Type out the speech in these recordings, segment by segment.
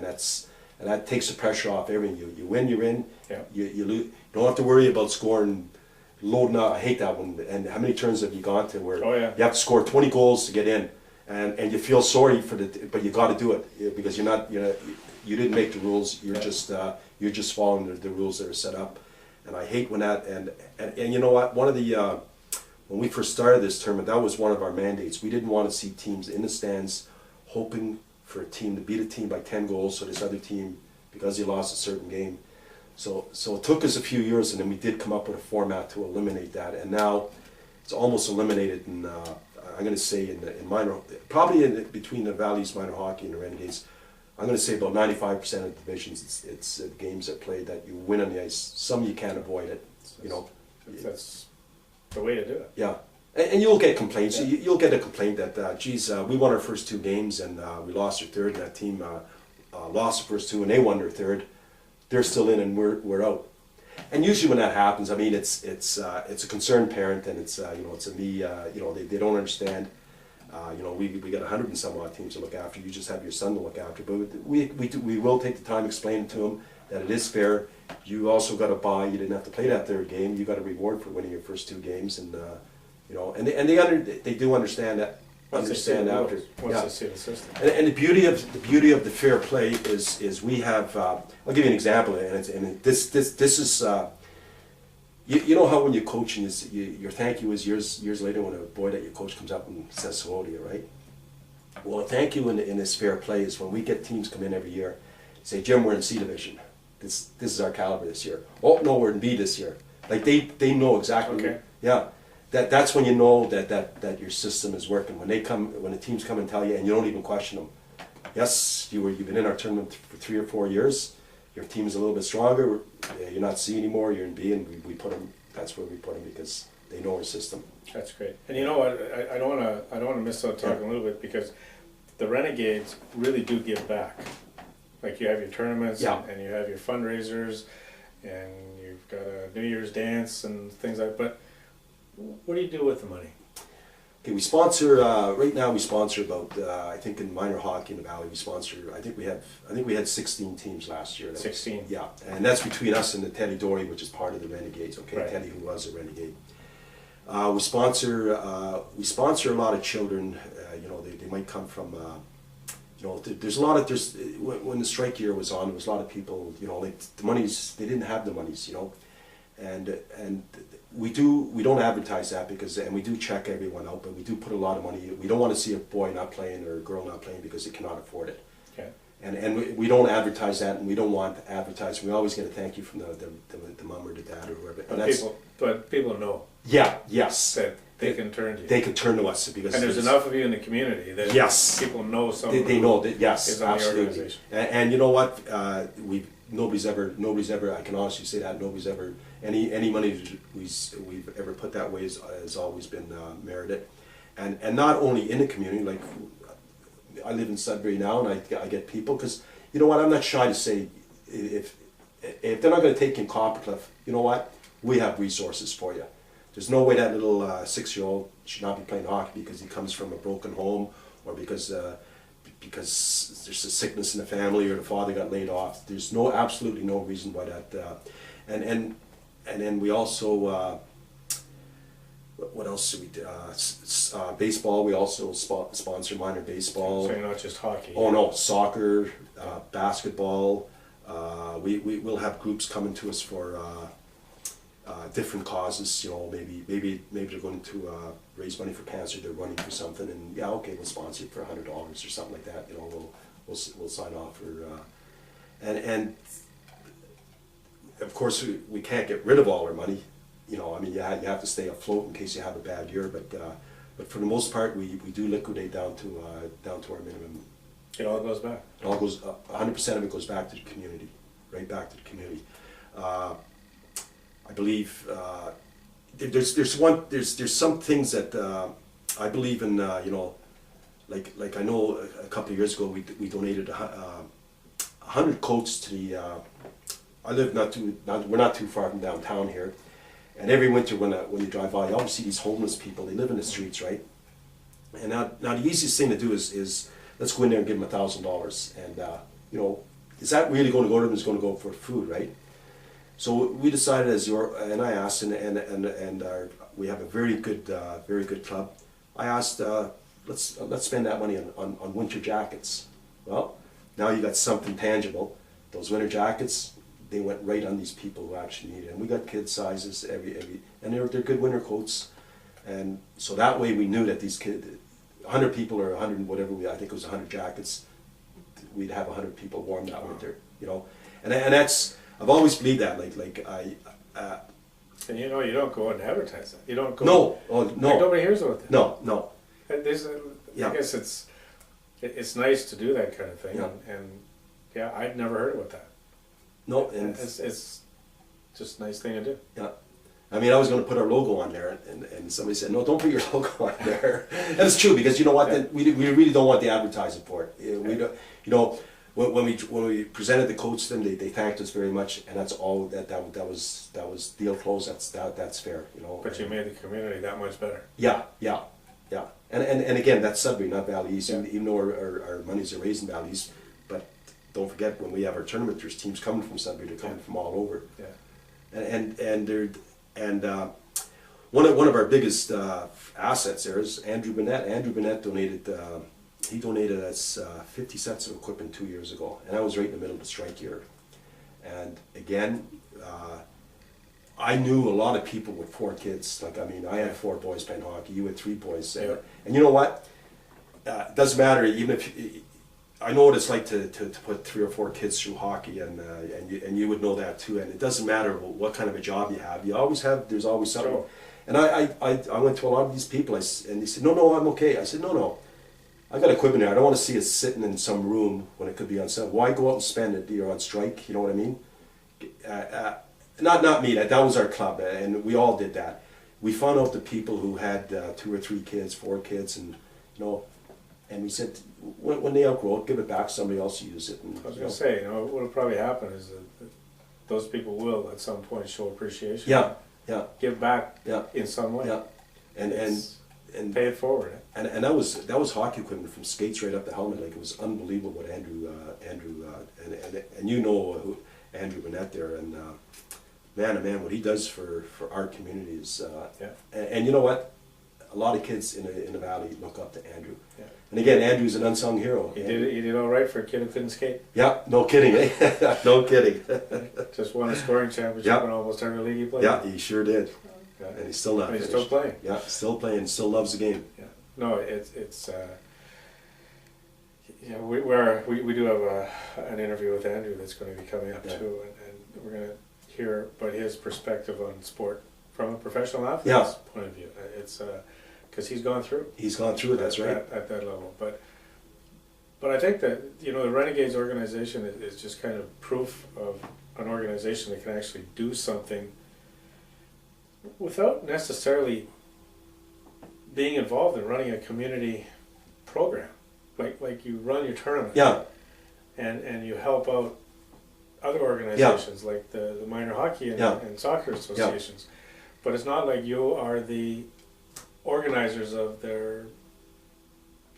and that takes the pressure off everything. You win, you're in. Yeah. You lose. You don't have to worry about scoring, loading out. I hate that one. And how many turns have you gone to where you have to score 20 goals to get in, and you feel sorry for but you got to do it because you didn't make the rules. You're just following the rules that are set up. And I hate when that and you know what, one of the when we first started this tournament, that was one of our mandates. We didn't want to see teams in the stands hoping for a team to beat a team by 10 goals, so this other team, because they lost a certain game. So it took us a few years, and then we did come up with a format to eliminate that. And now it's almost eliminated in, I'm going to say in minor, probably between the Valley East Minor Hockey and the Renegades, I'm going to say about 95% of divisions, it's games that played that you win on the ice. Some you can't avoid it, you know. That's the way to do it. Yeah. And you'll get complaints. Yeah. You'll get a complaint that, geez, we won our first 2 games and we lost our third. And that team lost the first 2 and they won their third. They're still in and we're out. And usually when that happens, I mean, it's a concerned parent and it's it's a me. They don't understand. We got 100 and some odd teams to look after. You just have your son to look after. But we will take the time explaining to him that it is fair. You also got to buy. You didn't have to play that third game. You got a reward for winning your first 2 games and. They do understand that. Understand after. Once they see the system. And the beauty of the fair play is we have. I'll give you an example, and this is. You know how when you're coaching your thank you is years later when a boy that you coach comes up and says hello to you, right? Well, a thank you in this fair play is when we get teams come in every year, say, Jim, we're in C division. This is our caliber this year. Oh no, we're in B this year. Like they know exactly. Okay. Yeah. That's when you know that your system is working. When the teams come and tell you, and you don't even question them. Yes, you've been in our tournament for 3 or 4 years. Your team is a little bit stronger. You're not C anymore. You're in B, and we put them. That's where we put them because they know our system. That's great. And you know what? I don't want to miss out talking a little bit because the Renegades really do give back. Like you have your tournaments and you have your fundraisers, and you've got a New Year's dance and things like that. But what do you do with the money? Okay, we sponsor right now. We sponsor about I think in minor hockey in the Valley we sponsor. I think we had 16 teams last year. 16. Yeah, and that's between us and the Teddy Dory, which is part of the Renegades. Okay, right. Teddy, who was a Renegade. We sponsor a lot of children. They might come from. There's a lot of when the strike year was on, there was a lot of people. Like the monies, they didn't have the monies. And we don't advertise that and we do check everyone out, but we do put a lot of money. We don't want to see a boy not playing or a girl not playing because they cannot afford it. Okay. And we don't advertise that, and we don't want to advertise. We always get a thank you from the mom or the dad or whoever. But people know. Yeah. Yes. That they can turn to you. They can turn to us because. And there's enough of you in the community that people know someone. They know that. Yes, is on absolutely. The organization. And you know what? Nobody's ever. I can honestly say that nobody's ever. Any money we've ever put that way has always been merited, and not only in the community. Like I live in Sudbury now, and I get people because you know what, I'm not shy to say if they're not going to take in Coppercliff, you know what, we have resources for you. There's no way that little 6-year-old should not be playing hockey because he comes from a broken home or because there's a sickness in the family or the father got laid off. There's absolutely no reason why that. And then we also, what else do we do? Baseball, we also sponsor minor baseball. So you're not just hockey. Oh no, soccer, basketball. We'll have groups coming to us for different causes. Maybe they're going to raise money for cancer. They're running for something, and we'll sponsor it for $100 or something like that. We'll sign off for, and of course we can't get rid of all our money. You have to stay afloat in case you have a bad year. But for the most part, we do liquidate down to our minimum. It all goes back. It all goes. 100% of it goes back to the community, right back to the community. I believe there's some things that I believe in. Like I know a couple of years ago we donated 100 coats to the. I live we're not too far from downtown here, and every winter when you drive by, you always see these homeless people. They live in the streets, right? And now the easiest thing to do is let's go in there and give them $1,000, and is that really going to go to them? Is going to go for food, right? So we decided and I asked, and we have a very good club. I asked, let's spend that money on winter jackets. Well, now you got something tangible. Those winter jackets, they went right on these people who actually need it. And we got kid sizes and they're good winter coats. And so that way we knew that these kids, 100 people or 100 and whatever, I think it was 100 jackets, we'd have 100 people warm that winter, you know. And that's, I've always believed that, and you know, you don't go and advertise that. You don't go. No, no. Like, nobody hears about that. No. I guess it's nice to do that kind of thing, and yeah, I'd never heard about that. No, and it's just a nice thing to do. Yeah, I mean, I was going to put our logo on there, and somebody said, no, don't put your logo on there. And it's true, because you know what, we really don't want the advertising for it. We don't, you know. When we presented the coach to them, they thanked us very much, and that's all. That was deal closed. That's fair, you know. But you made the community that much better. Yeah. And again, that's Sudbury, not Valley East. Even though our monies are raised in Valley East, but don't forget, when we have our tournament, there's teams coming from Sudbury. They're coming from all over. Yeah. And one of our biggest assets there is Andrew Burnett. Andrew Burnett donated. He donated us 50 sets of equipment 2 years ago, and I was right in the middle of the strike year. And again, I knew a lot of people with 4 kids. Like, I mean, I had 4 boys playing hockey. You had 3 boys. And you know what? It doesn't matter. Even if I know what it's like to put 3 or 4 kids through hockey, and you would know that too. And it doesn't matter what kind of a job you have. You always have. There's always something. Sure. And I went to a lot of these people, and they said, no, I'm okay. I said, no. I got equipment here. I don't want to see it sitting in some room when it could be on sale. Why go out and spend it? You're on strike. You know what I mean? Not me. That was our club, and we all did that. We found out the people who had 2 or 3 kids, 4 kids, and you know, and we said when they outgrow it, give it back. Somebody else use it. And, I was going to say, you know, what'll probably happen is that those people will at some point show appreciation. Yeah. Give back. In some way. Yeah. And pay it forward. And that was hockey equipment, from skates right up to helmet. Like, it was unbelievable what Andrew and you know who Andrew Burnett there, and man, what he does for our community is and you know what, a lot of kids in the valley look up to Andrew. Yeah. And again, Andrew's an unsung hero. He did all right for a kid who couldn't skate. Yeah, no kidding, eh? No kidding. Just won a scoring championship in almost every league he played. Yeah, he sure did. And he's still not finished. He's still playing. Yeah, still playing, still loves the game. Yeah. No, it's we do have an interview with Andrew that's going to be coming up too, and we're going to hear about his perspective on sport from a professional athlete's point of view. It's because he's gone through. He's gone through it. That's right. At that level, but I think that, you know, the Renegades organization is just kind of proof of an organization that can actually do something without necessarily being involved in running a community program. Like you run your tournament. Yeah. And you help out other organizations like the minor hockey and soccer associations. But it's not like you are the organizers of their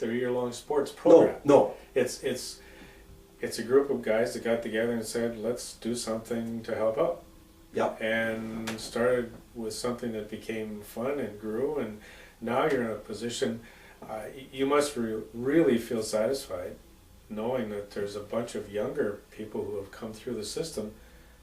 year-long sports program. No. It's a group of guys that got together and said, let's do something to help out. Yeah. And started with something that became fun and grew, and now you're in a position, you must really feel satisfied knowing that there's a bunch of younger people who have come through the system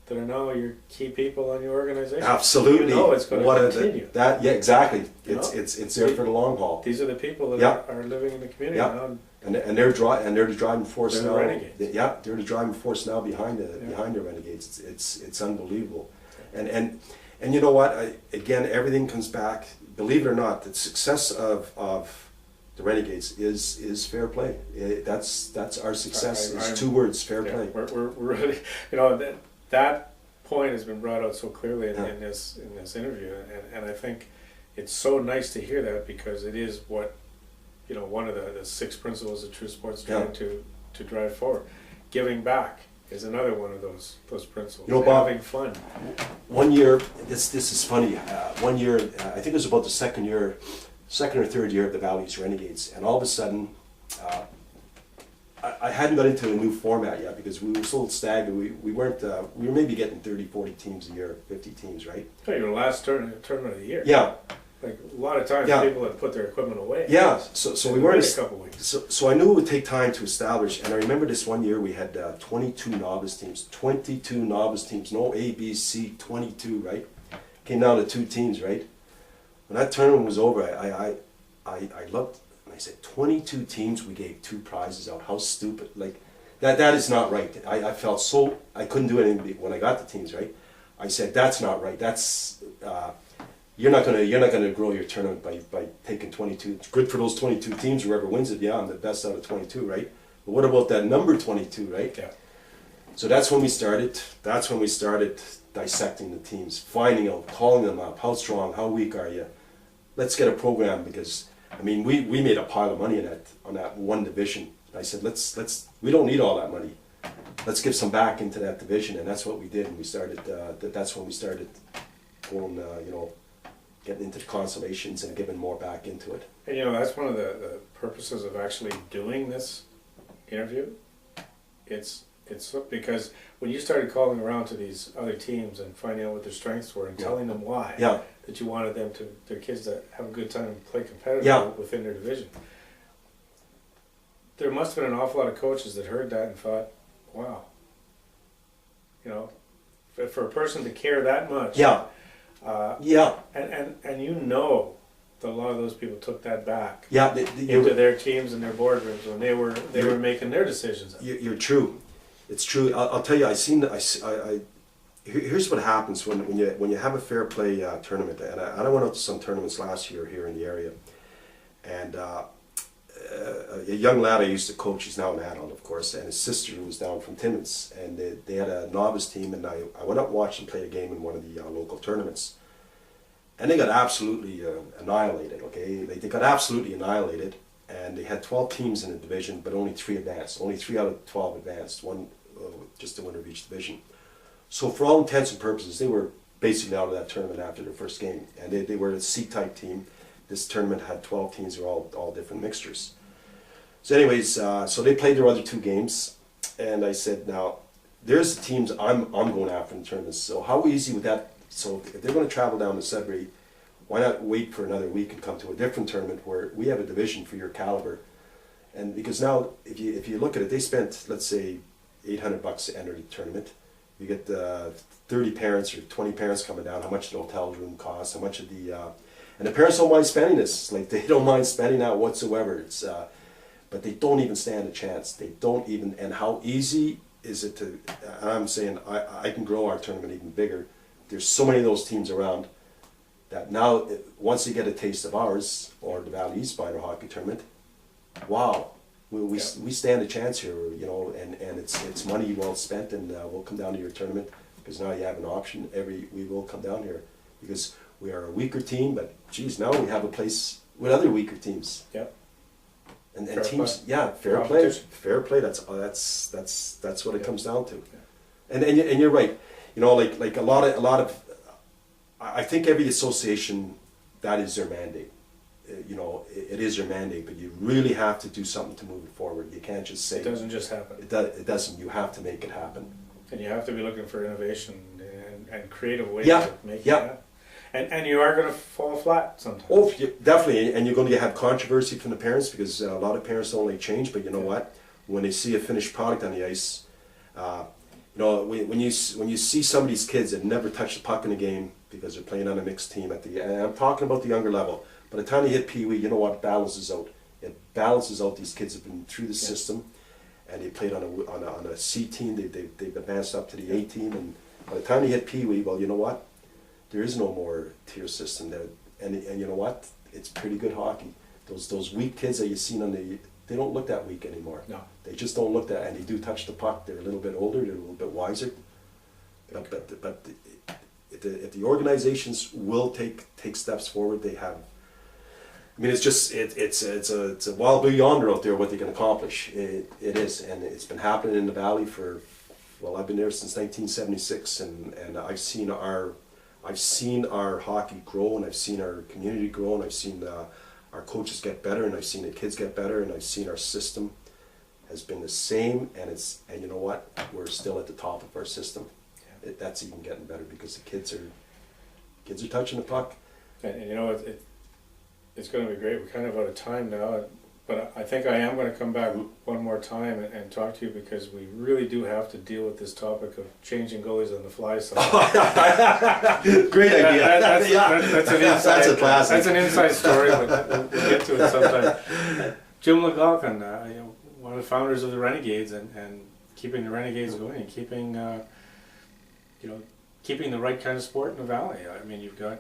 that are now your key people on your organization. Absolutely. You know it's going to continue. Exactly. It's there for the long haul. These are the people that are living in the community now. And they're the driving force now. The Renegades. They're the driving force now behind the Renegades. It's unbelievable. And you know what? Again, everything comes back. Believe it or not, the success of the Renegades is fair play. That's our success. It's 2 words: fair play. We're really, you know, that point has been brought out so clearly in this interview, and I think it's so nice to hear that, because it is what, you know, one of the 6 principles of true sports trying to drive forward. Giving back is another one of those principles. You know, Bob, having fun. One year, this is funny. One year, I think it was about the second or third year of the Valley East Renegades, and all of a sudden, I hadn't got into a new format yet because we were so stagnant. We weren't, we were maybe getting 30, 40 teams a year, 50 teams, right? Oh, your last tournament of the year. Yeah. Like a lot of times people had put their equipment away. Yeah, so we weren't a couple weeks. So I knew it would take time to establish, and I remember this one year we had 22 novice teams, no A, B, C, 22, right? Came down to 2 teams, right? When that tournament was over, I looked and I said, 22 teams, we gave 2 prizes out. How stupid! Like that is not right. I felt so I couldn't do anything when I got the teams, right? I said that's not right. That's you're not gonna grow your tournament by taking 22. It's good for those 22 teams. Whoever wins it, yeah, I'm the best out of 22, right? But what about that number 22, right? Yeah. So that's when we started. That's when we started dissecting the teams, finding out, calling them up. How strong? How weak are you? Let's get a program because I mean we made a pile of money on that one division. I said let's we don't need all that money. Let's give some back into that division, and that's what we did. And we started. That's when we started going. Getting into the consolations and giving more back into it. And that's one of the purposes of actually doing this interview. It's because when you started calling around to these other teams and finding out what their strengths were and telling them why, that you wanted their kids to have a good time and play competitively within their division, there must have been an awful lot of coaches that heard that and thought, wow, for a person to care that much. Yeah. And that a lot of those people took that back into their teams and their boardrooms when they were making their decisions. You're true. It's true. I'll tell you. Here's what happens when you have a fair play tournament. And I went out to some tournaments last year here in the area, and a young lad I used to coach. He's now an adult, of course, and his sister was down from Timmins, and they had a novice team, and I went up and watched them play a game in one of the local tournaments. And they got absolutely annihilated, okay? They got absolutely annihilated, and they had 12 teams in the division, but only 3 advanced. Only 3 out of 12 advanced, one just the winner of each division. So for all intents and purposes, they were basically out of that tournament after their first game. And they were a C-type team. This tournament had 12 teams, they were all different mixtures. So anyways, so they played their other 2 games, and I said, now, there's the teams I'm going after in the tournaments, so how easy would that. So if they're going to travel down to Sudbury, why not wait for another week and come to a different tournament where we have a division for your caliber? And because now, if you look at it, they spent, let's say, $800 to enter the tournament. You get 30 parents or 20 parents coming down. How much the hotel room costs? How much of the and the parents don't mind spending this. Like they don't mind spending that whatsoever. It's but they don't even stand a chance. They don't even. And how easy is it to? I'm saying I can grow our tournament even bigger. There's so many of those teams around that now, once they get a taste of ours or the Valley East Minor Hockey Tournament, wow, we stand a chance here, and it's money well spent, and we'll come down to your tournament because now you have an option. We will come down here because we are a weaker team, but geez, now we have a place with other weaker teams. Yep. And teams, fair play. That's what it comes down to. Yeah. And you're right. Like a lot of, I think every association, that is their mandate. It is your mandate, but you really have to do something to move it forward. You can't just say. It doesn't just happen. It doesn't. You have to make it happen. And you have to be looking for innovation and creative ways to make it happen. And you are going to fall flat sometimes. Oh, definitely. And you're going to have controversy from the parents because a lot of parents don't like change. But you know what? When they see a finished product on the ice, when you see some of these kids that never touch the puck in a game because they're playing on a mixed team and I'm talking about the younger level. By the time they hit Pee Wee, you know what? It balances out. It balances out. These kids have been through the system, and they played on a C team. They've advanced up to the A team, and by the time they hit Pee Wee, well, you know what? There is no more tier system there, and you know what? It's pretty good hockey. Those weak kids that you've seen they don't look that weak anymore. No, they just don't look that, and they do touch the puck. They're a little bit older. They're a little bit wiser. But if the organizations will take steps forward, they have. I mean, it's a wild blue yonder out there what they can accomplish. It is, and it's been happening in the Valley I've been there since 1976, and I've seen our hockey grow, and I've seen our community grow, and I've seen our coaches get better, and I've seen the kids get better, and I've seen our system has been the same, and you know what? We're still at the top of our system. Yeah. That's even getting better because the kids are touching the puck. And you know, it's going to be great. We're kind of out of time now, but I think I am going to come back one more time and talk to you, because we really do have to deal with this topic of changing goalies on the fly side. Great idea. That's an inside. That's a classic. That's an inside story, but we'll get to it sometime. Jim McLoughlin, one of the founders of the Renegades, and keeping the Renegades going, and keeping keeping the right kind of sport in the Valley. I mean, you've got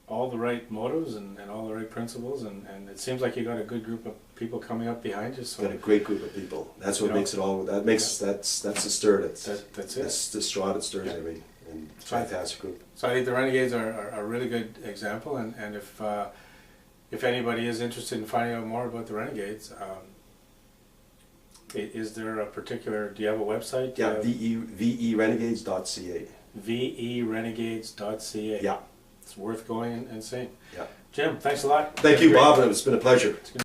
all the right motives and all the right principles, and it seems like you got a good group of people coming up behind you. So got a great group of people. That's what makes it all. That's the stir. That's it. That's the straw that stirs everything. And fantastic group. So I think the Renegades are a really good example, and if anybody is interested in finding out more about the Renegades, is there a particular? Do you have a website? Yeah, verenegades.ca. verenegades.ca. Yeah. It's worth going and seeing. Yeah. Jim, thanks a lot. Thank you, Bob. It's been a pleasure.